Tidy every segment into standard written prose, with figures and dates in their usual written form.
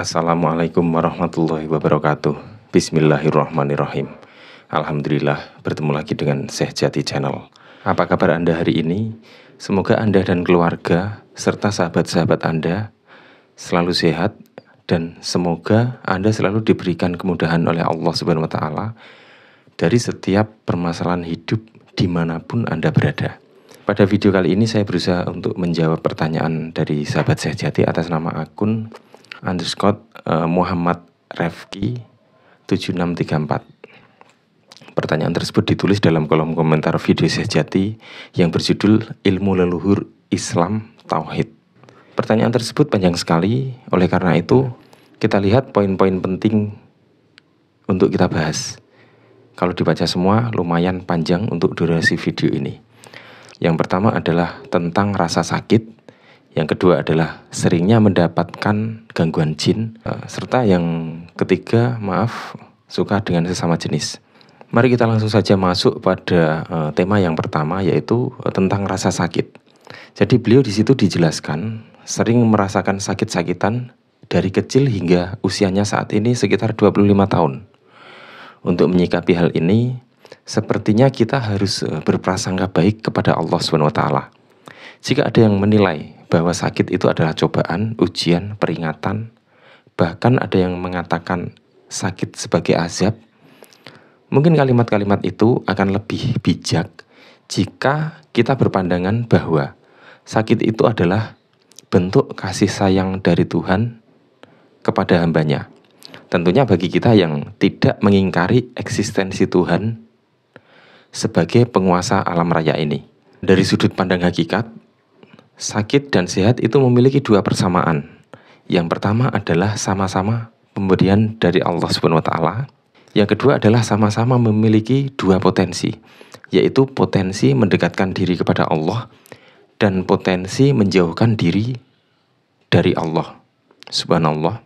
Assalamualaikum warahmatullahi wabarakatuh. Bismillahirrahmanirrahim. Alhamdulillah bertemu lagi dengan Syekh Jati Channel. Apa kabar Anda hari ini? Semoga Anda dan keluarga serta sahabat-sahabat Anda selalu sehat dan semoga Anda selalu diberikan kemudahan oleh Allah Subhanahu wa taala dari setiap permasalahan hidup dimanapun Anda berada. Pada video kali ini saya berusaha untuk menjawab pertanyaan dari sahabat Syekh Jati atas nama akun Muhammad Refki 7634. Pertanyaan tersebut ditulis dalam kolom komentar video Syekh Jati yang berjudul Ilmu Leluhur Islam Tauhid. Pertanyaan tersebut panjang sekali, oleh karena itu kita lihat poin-poin penting untuk kita bahas. Kalau dibaca semua lumayan panjang untuk durasi video ini. Yang pertama adalah tentang rasa sakit. Yang kedua adalah seringnya mendapatkan gangguan jin. Serta yang ketiga, suka dengan sesama jenis. Mari kita langsung saja masuk pada tema yang pertama, yaitu tentang rasa sakit. Jadi beliau di situ dijelaskan sering merasakan sakit-sakitan dari kecil hingga usianya saat ini sekitar 25 tahun. Untuk menyikapi hal ini, sepertinya kita harus berprasangka baik kepada Allah SWT. Jika ada yang menilai bahwa sakit itu adalah cobaan, ujian, peringatan, bahkan ada yang mengatakan sakit sebagai azab, mungkin kalimat-kalimat itu akan lebih bijak jika kita berpandangan bahwa sakit itu adalah bentuk kasih sayang dari Tuhan kepada hambanya. Tentunya bagi kita yang tidak mengingkari eksistensi Tuhan sebagai penguasa alam raya ini. Dari sudut pandang hakikat, sakit dan sehat itu memiliki dua persamaan. Yang pertama adalah sama-sama pemberian dari Allah SWT. Yang kedua adalah sama-sama memiliki dua potensi, yaitu potensi mendekatkan diri kepada Allah dan potensi menjauhkan diri dari Allah. Subhanallah.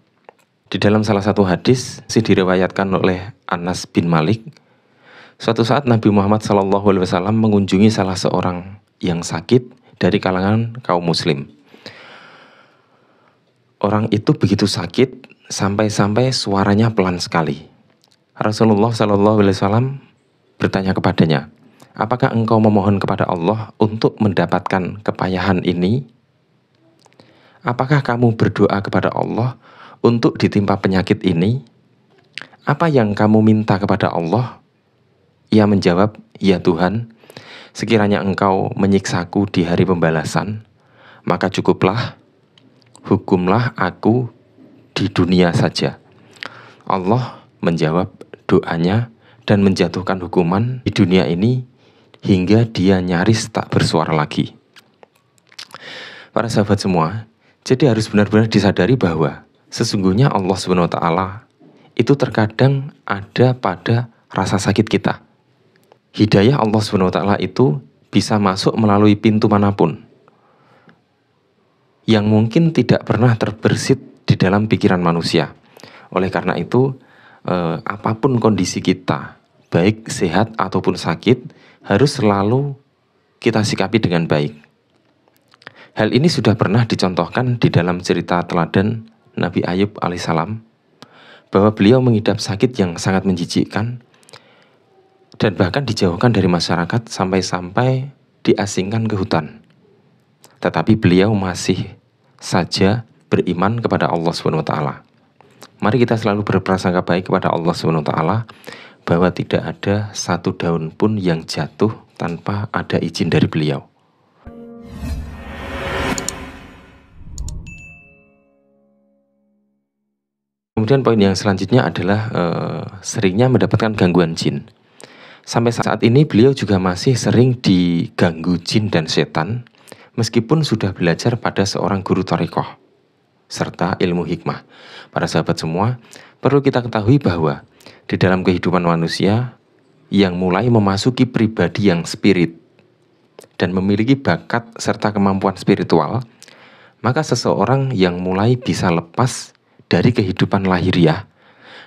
Di dalam salah satu hadis diriwayatkan oleh Anas bin Malik, suatu saat Nabi Muhammad SAW mengunjungi salah seorang yang sakit dari kalangan kaum muslim. Orang itu begitu sakit sampai-sampai suaranya pelan sekali. Rasulullah SAW bertanya kepadanya, apakah engkau memohon kepada Allah untuk mendapatkan kepayahan ini? Apakah kamu berdoa kepada Allah untuk ditimpa penyakit ini? Apa yang kamu minta kepada Allah? Ia menjawab, ya Tuhan, sekiranya engkau menyiksaku di hari pembalasan, maka cukuplah, hukumlah aku di dunia saja. Allah menjawab doanya dan menjatuhkan hukuman di dunia ini hingga dia nyaris tak bersuara lagi. Para sahabat semua, jadi harus benar-benar disadari bahwa sesungguhnya Allah SWT itu terkadang ada pada rasa sakit kita. Hidayah Allah SWT itu bisa masuk melalui pintu manapun yang mungkin tidak pernah terbersit di dalam pikiran manusia. Oleh karena itu, apapun kondisi kita, baik sehat ataupun sakit, harus selalu kita sikapi dengan baik. Hal ini sudah pernah dicontohkan di dalam cerita teladan Nabi Ayub alaihissalam, bahwa beliau mengidap sakit yang sangat menjijikkan dan bahkan dijauhkan dari masyarakat sampai-sampai diasingkan ke hutan. Tetapi beliau masih saja beriman kepada Allah SWT. Mari kita selalu berprasangka baik kepada Allah SWT bahwa tidak ada satu daun pun yang jatuh tanpa ada izin dari beliau. Kemudian poin yang selanjutnya adalah seringnya mendapatkan gangguan jin. Sampai saat ini beliau juga masih sering diganggu jin dan setan, meskipun sudah belajar pada seorang guru thariqah serta ilmu hikmah. Para sahabat semua, perlu kita ketahui bahwa di dalam kehidupan manusia yang mulai memasuki pribadi yang spirit dan memiliki bakat serta kemampuan spiritual, maka seseorang yang mulai bisa lepas dari kehidupan lahiriah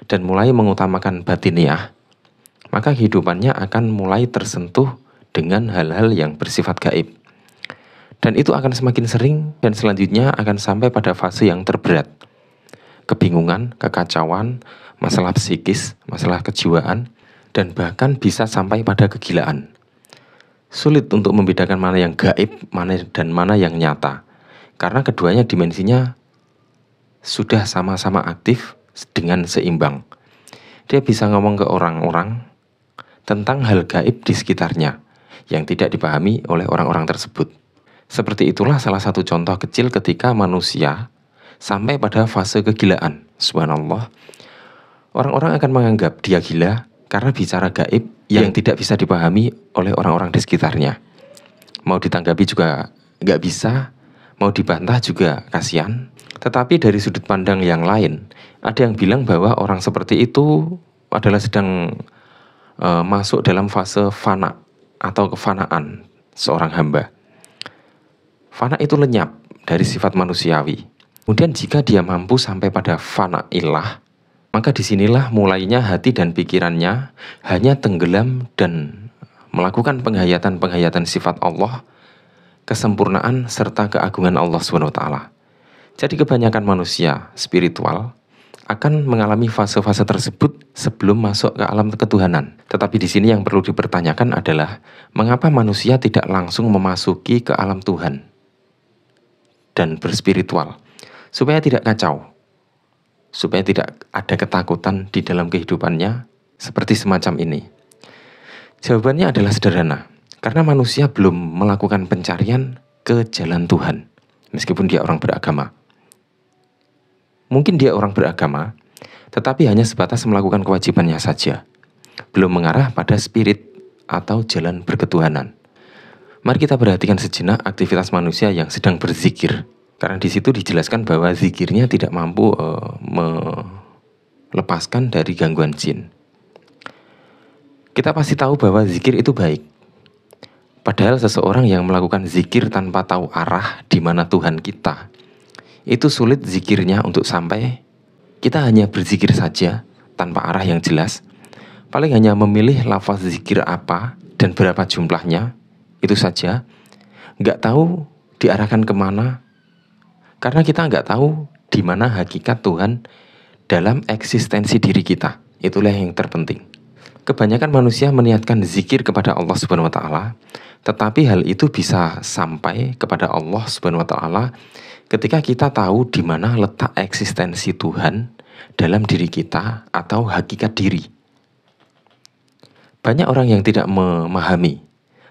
dan mulai mengutamakan batiniah, maka kehidupannya akan mulai tersentuh dengan hal-hal yang bersifat gaib. Dan itu akan semakin sering dan selanjutnya akan sampai pada fase yang terberat. kebingungan, kekacauan, masalah psikis, masalah kejiwaan, dan bahkan bisa sampai pada kegilaan. Sulit untuk membedakan mana yang gaib, dan mana yang nyata, karena keduanya dimensinya sudah sama-sama aktif dengan seimbang. Dia bisa ngomong ke orang-orang tentang hal gaib di sekitarnya yang tidak dipahami oleh orang-orang tersebut. Seperti itulah salah satu contoh kecil ketika manusia sampai pada fase kegilaan. Subhanallah. Orang-orang akan menganggap dia gila karena bicara gaib yang tidak bisa dipahami oleh orang-orang di sekitarnya. Mau ditanggapi juga nggak bisa, mau dibantah juga kasihan. Tetapi dari sudut pandang yang lain, ada yang bilang bahwa orang seperti itu adalah sedang masuk dalam fase fana atau kefanaan seorang hamba. Fana itu lenyap dari sifat manusiawi. Kemudian jika dia mampu sampai pada fana ilah, maka disinilah mulainya hati dan pikirannya hanya tenggelam dan melakukan penghayatan-penghayatan sifat Allah, kesempurnaan serta keagungan Allah SWT. Jadi kebanyakan manusia spiritual akan mengalami fase-fase tersebut sebelum masuk ke alam ketuhanan. Tetapi di sini yang perlu dipertanyakan adalah mengapa manusia tidak langsung memasuki ke alam Tuhan dan berspiritual, supaya tidak kacau, supaya tidak ada ketakutan di dalam kehidupannya seperti semacam ini. Jawabannya adalah sederhana, karena manusia belum melakukan pencarian ke jalan Tuhan, meskipun dia orang beragama. Mungkin dia orang beragama, tetapi hanya sebatas melakukan kewajibannya saja, belum mengarah pada spirit atau jalan berketuhanan. Mari kita perhatikan sejenak aktivitas manusia yang sedang berzikir, karena di situ dijelaskan bahwa zikirnya tidak mampu melepaskan dari gangguan jin. Kita pasti tahu bahwa zikir itu baik. Padahal seseorang yang melakukan zikir tanpa tahu arah di mana Tuhan kita, itu sulit zikirnya untuk sampai. Kita hanya berzikir saja tanpa arah yang jelas, paling hanya memilih lafaz zikir apa dan berapa jumlahnya, itu saja. Nggak tahu diarahkan kemana, karena kita nggak tahu di mana hakikat Tuhan dalam eksistensi diri kita. Itulah yang terpenting. Kebanyakan manusia meniatkan zikir kepada Allah Subhanahu wa Ta'ala, tetapi hal itu bisa sampai kepada Allah Subhanahu wa Ta'ala ketika kita tahu di mana letak eksistensi Tuhan dalam diri kita atau hakikat diri. Banyak orang yang tidak memahami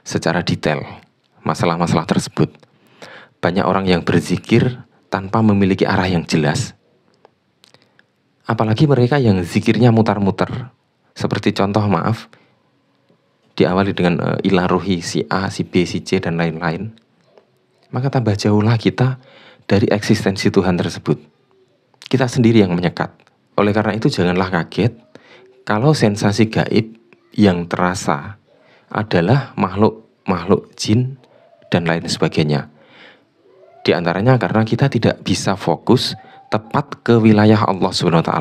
secara detail masalah-masalah tersebut. Banyak orang yang berzikir tanpa memiliki arah yang jelas. Apalagi mereka yang zikirnya mutar-mutar. Seperti contoh, diawali dengan ilah ruhi si A, si B, si C, dan lain-lain. Maka tambah jauhlah kita dari eksistensi Tuhan tersebut. Kita sendiri yang menyekat. Oleh karena itu janganlah kaget kalau sensasi gaib yang terasa adalah makhluk jin dan lain sebagainya. Di antaranya karena kita tidak bisa fokus tepat ke wilayah Allah SWT.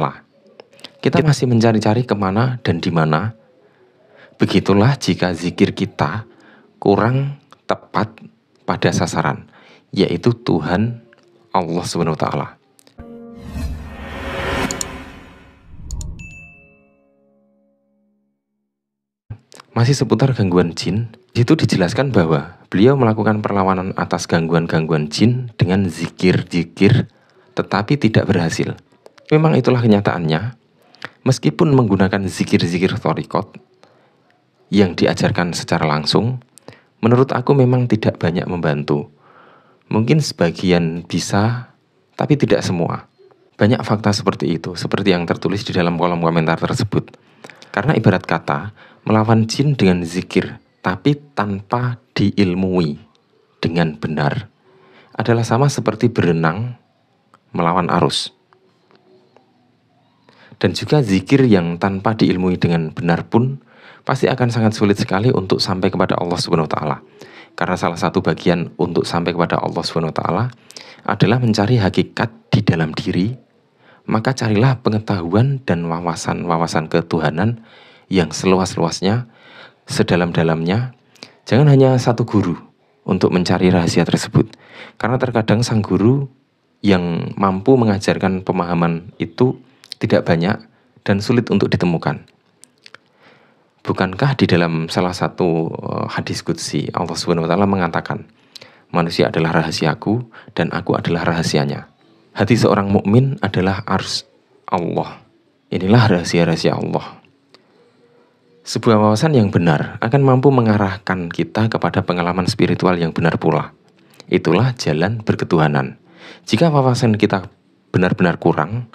Kita masih mencari-cari kemana dan di mana. Begitulah jika zikir kita kurang tepat pada sasaran, yaitu Tuhan Allah SWT. Masih seputar gangguan jin, itu dijelaskan bahwa beliau melakukan perlawanan atas gangguan-gangguan jin dengan zikir-zikir, tetapi tidak berhasil. Memang itulah kenyataannya. Meskipun menggunakan zikir-zikir thorikot yang diajarkan secara langsung, menurut aku memang tidak banyak membantu. Mungkin sebagian bisa, tapi tidak semua. Banyak fakta seperti itu, seperti yang tertulis di dalam kolom komentar tersebut. Karena ibarat kata, melawan jin dengan zikir, tapi tanpa diilmui dengan benar, adalah sama seperti berenang melawan arus. Dan juga zikir yang tanpa diilmui dengan benar pun pasti akan sangat sulit sekali untuk sampai kepada Allah Subhanahu wa Ta'ala. Karena salah satu bagian untuk sampai kepada Allah Subhanahu wa Ta'ala adalah mencari hakikat di dalam diri. Maka carilah pengetahuan dan wawasan ketuhanan yang seluas-luasnya, sedalam-dalamnya. Jangan hanya satu guru untuk mencari rahasia tersebut. Karena terkadang sang guru yang mampu mengajarkan pemahaman itu tidak banyak dan sulit untuk ditemukan. Bukankah di dalam salah satu hadis qudsi Allah Subhanahu wa taala mengatakan, manusia adalah rahasiaku dan aku adalah rahasianya. Hati seorang mukmin adalah arsy Allah. Inilah rahasia-rahasia Allah. Sebuah wawasan yang benar akan mampu mengarahkan kita kepada pengalaman spiritual yang benar pula. Itulah jalan berketuhanan. Jika wawasan kita benar-benar kurang,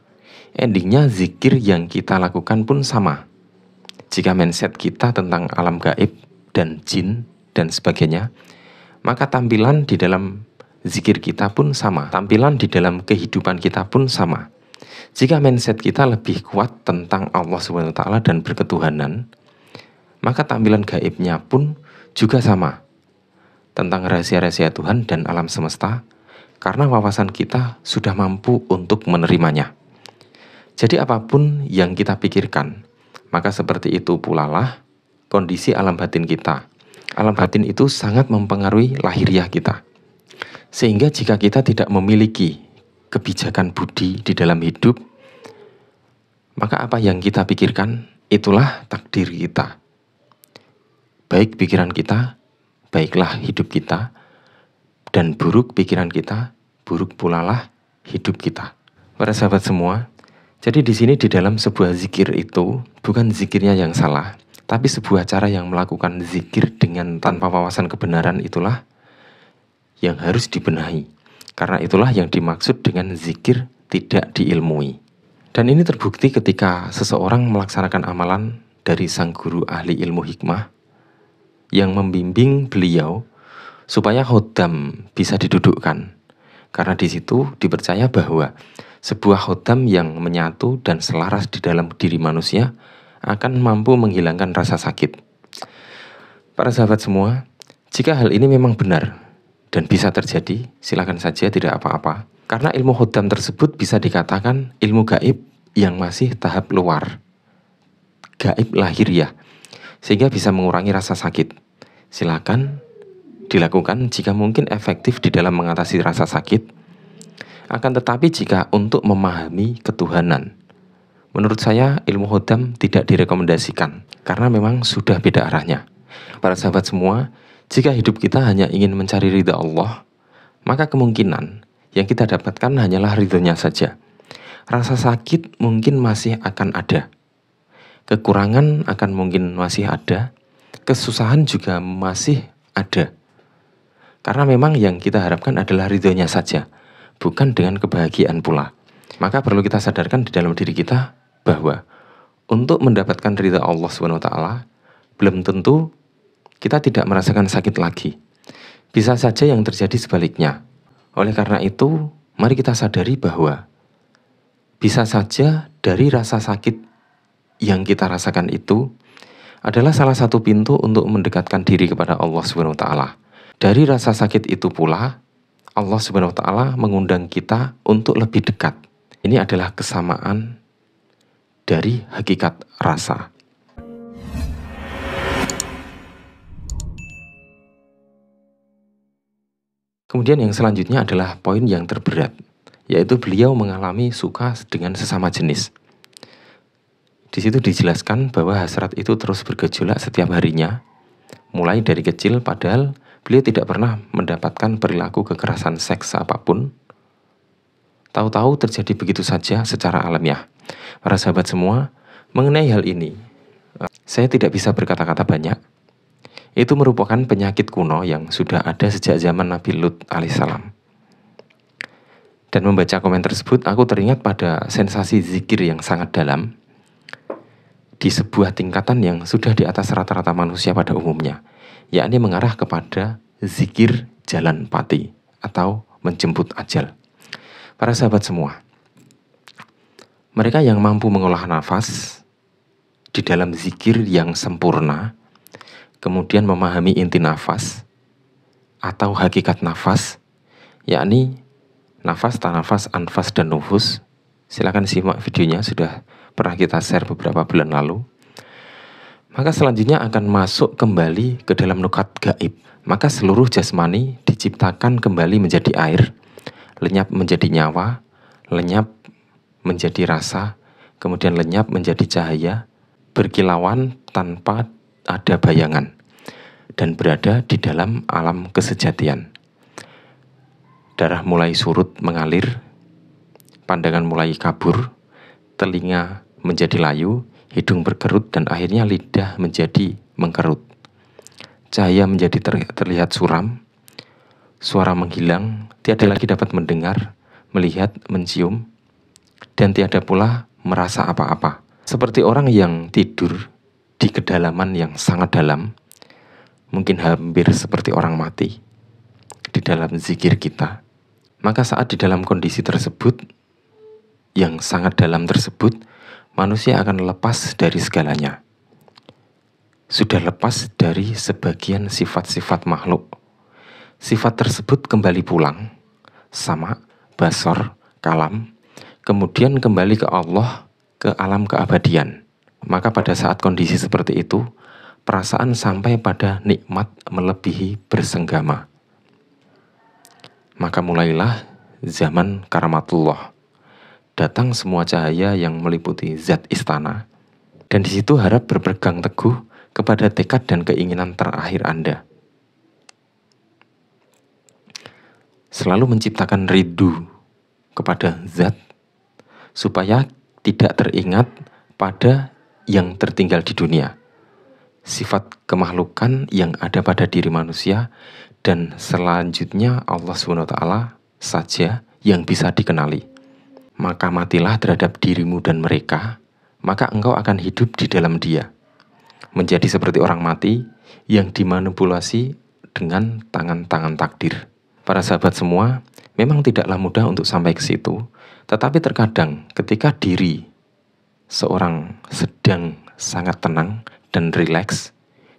endingnya zikir yang kita lakukan pun sama. Jika mindset kita tentang alam gaib dan jin dan sebagainya, maka tampilan di dalam zikir kita pun sama. Tampilan di dalam kehidupan kita pun sama. Jika mindset kita lebih kuat tentang Allah Subhanahu wa taala dan berketuhanan, maka tampilan gaibnya pun juga sama. Tentang rahasia-rahasia Tuhan dan alam semesta, karena wawasan kita sudah mampu untuk menerimanya. Jadi apapun yang kita pikirkan, maka seperti itu pula lah kondisi alam batin kita. Alam batin itu sangat mempengaruhi lahiriah kita. Sehingga jika kita tidak memiliki kebijakan budi di dalam hidup, maka apa yang kita pikirkan, itulah takdir kita. Baik pikiran kita, baiklah hidup kita, dan buruk pikiran kita, buruk pula lah hidup kita. Para sahabat semua, jadi di sini di dalam sebuah zikir itu bukan zikirnya yang salah, tapi sebuah cara yang melakukan zikir dengan tanpa wawasan kebenaran itulah yang harus dibenahi. Karena itulah yang dimaksud dengan zikir tidak diilmui. Dan ini terbukti ketika seseorang melaksanakan amalan dari sang guru ahli ilmu hikmah yang membimbing beliau supaya khodam bisa didudukkan. Karena di situ dipercaya bahwa sebuah khodam yang menyatu dan selaras di dalam diri manusia akan mampu menghilangkan rasa sakit. Para sahabat semua, jika hal ini memang benar dan bisa terjadi, silakan saja, tidak apa-apa. Karena ilmu khodam tersebut bisa dikatakan ilmu gaib yang masih tahap luar, gaib lahiriah, sehingga bisa mengurangi rasa sakit. Silakan dilakukan jika mungkin efektif di dalam mengatasi rasa sakit. Akan tetapi jika untuk memahami ketuhanan, menurut saya ilmu khodam tidak direkomendasikan karena memang sudah beda arahnya. Para sahabat semua, jika hidup kita hanya ingin mencari ridha Allah, maka kemungkinan yang kita dapatkan hanyalah ridhonya saja. Rasa sakit mungkin masih akan ada, kekurangan akan mungkin masih ada, kesusahan juga masih ada. Karena memang yang kita harapkan adalah ridhonya saja, bukan dengan kebahagiaan pula. Maka perlu kita sadarkan di dalam diri kita bahwa untuk mendapatkan ridha Allah SWT, belum tentu kita tidak merasakan sakit lagi. Bisa saja yang terjadi sebaliknya. Oleh karena itu, mari kita sadari bahwa bisa saja dari rasa sakit yang kita rasakan itu adalah salah satu pintu untuk mendekatkan diri kepada Allah SWT. Dari rasa sakit itu pula, Allah Subhanahu wa taala mengundang kita untuk lebih dekat. Ini adalah kesamaan dari hakikat rasa. Kemudian yang selanjutnya adalah poin yang terberat, yaitu beliau mengalami suka dengan sesama jenis. Di situ dijelaskan bahwa hasrat itu terus bergejolak setiap harinya, mulai dari kecil, padahal beliau tidak pernah mendapatkan perilaku kekerasan seks apapun. Tahu-tahu terjadi begitu saja secara alamiah. Para sahabat semua, mengenai hal ini, saya tidak bisa berkata-kata banyak. Itu merupakan penyakit kuno yang sudah ada sejak zaman Nabi Lut alaihissalam. Dan membaca komen tersebut, aku teringat pada sensasi zikir yang sangat dalam, di sebuah tingkatan yang sudah di atas rata-rata manusia pada umumnya, yakni mengarah kepada zikir jalan pati atau menjemput ajal. Para sahabat semua, mereka yang mampu mengolah nafas di dalam zikir yang sempurna, kemudian memahami inti nafas atau hakikat nafas, yakni nafas, tanafas, anfas, dan nufus. Silakan simak videonya, sudah pernah kita share beberapa bulan lalu. Maka selanjutnya akan masuk kembali ke dalam nukat gaib. Maka seluruh jasmani diciptakan kembali menjadi air, lenyap menjadi nyawa, lenyap menjadi rasa, kemudian lenyap menjadi cahaya, berkilauan tanpa ada bayangan, dan berada di dalam alam kesejatian. Darah mulai surut mengalir, pandangan mulai kabur, telinga menjadi layu, hidung berkerut, dan akhirnya lidah menjadi mengkerut. Cahaya menjadi terlihat suram, suara menghilang, tiada lagi dapat mendengar, melihat, mencium, dan tiada pula merasa apa-apa. Seperti orang yang tidur di kedalaman yang sangat dalam, mungkin hampir seperti orang mati di dalam zikir kita. Maka saat di dalam kondisi tersebut, yang sangat dalam tersebut, manusia akan lepas dari segalanya. Sudah lepas dari sebagian sifat-sifat makhluk. Sifat tersebut kembali pulang, sama, basor, kalam, kemudian kembali ke Allah, ke alam keabadian. Maka pada saat kondisi seperti itu, perasaan sampai pada nikmat melebihi bersenggama. Maka mulailah zaman karamatullah. Datang semua cahaya yang meliputi zat istana, dan di situ harap berpegang teguh kepada tekad dan keinginan terakhir Anda. Selalu menciptakan rindu kepada zat, supaya tidak teringat pada yang tertinggal di dunia, sifat kemahlukan yang ada pada diri manusia, dan selanjutnya Allah SWT saja yang bisa dikenali. Maka matilah terhadap dirimu dan mereka, maka engkau akan hidup di dalam dia, menjadi seperti orang mati yang dimanipulasi dengan tangan-tangan takdir. Para sahabat semua, memang tidaklah mudah untuk sampai ke situ, tetapi terkadang ketika diri seorang sedang sangat tenang dan rileks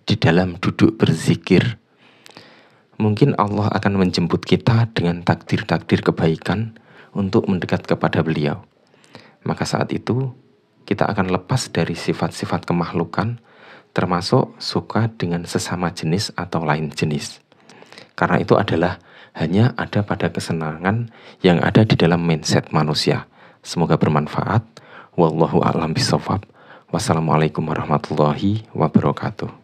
di dalam duduk berzikir, mungkin Allah akan menjemput kita dengan takdir-takdir kebaikan untuk mendekat kepada beliau. Maka saat itu kita akan lepas dari sifat-sifat kemahlukan, termasuk suka dengan sesama jenis atau lain jenis. Karena itu adalah hanya ada pada kesenangan yang ada di dalam mindset manusia. Semoga bermanfaat. Wallahu a'lam bishawab. Wassalamualaikum warahmatullahi wabarakatuh.